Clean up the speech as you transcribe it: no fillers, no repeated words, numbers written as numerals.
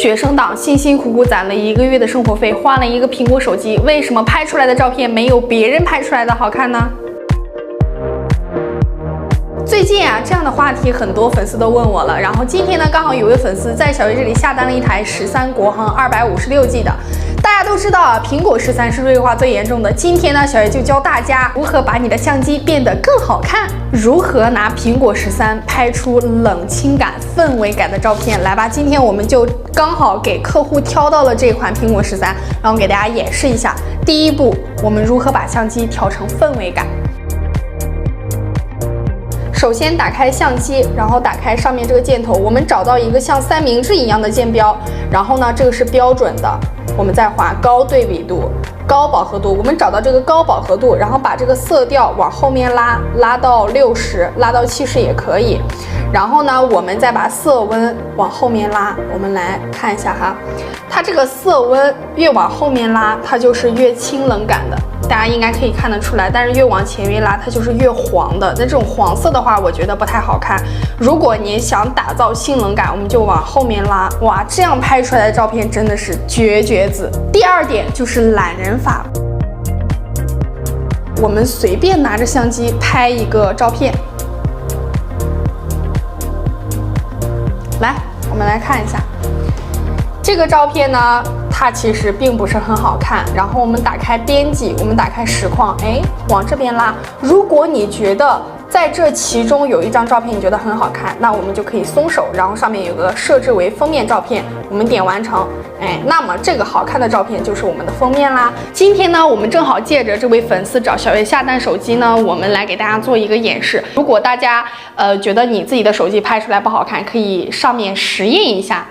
学生党辛辛苦苦攒了1个月的生活费，换了一个苹果手机，为什么拍出来的照片没有别人拍出来的好看呢？最近啊，这样的话题很多粉丝都问我了。然后今天呢，刚好有位粉丝在小月这里下单了一台13国行256G 的。大家都知道啊，苹果13是锐化最严重的。今天呢，小月就教大家如何把你的相机变得更好看，如何拿苹果13拍出冷清感、氛围感的照片。来吧，今天我们就刚好给客户挑到了这款苹果13，然后给大家演示一下。第一步，我们如何把相机调成氛围感。首先打开相机，然后打开上面这个箭头，我们找到一个像三明治一样的箭标，然后呢，这个是标准的，我们再划高对比度、高饱和度，我们找到这个高饱和度，然后把这个色调往后面拉，拉到60，拉到70也可以。然后呢，我们再把色温往后面拉，我们来看一下哈，它这个色温越往后面拉，它就是越清冷感的。大家应该可以看得出来，但是越往前面拉，它就是越黄的。那这种黄色的话，我觉得不太好看。如果你想打造性冷感，我们就往后面拉。哇，这样拍出来的照片真的是绝子。第二点就是懒人法，我们随便拿着相机拍一个照片。来，我们来看一下这个照片呢。它其实并不是很好看，然后我们打开编辑，我们打开实况，哎，往这边拉。如果你觉得在这其中有一张照片你觉得很好看，那我们就可以松手，然后上面有个设置为封面照片，我们点完成，哎，那么这个好看的照片就是我们的封面啦。今天呢，我们正好借着这位粉丝找小月下单手机呢，我们来给大家做一个演示。如果大家觉得你自己的手机拍出来不好看，可以上面实验一下。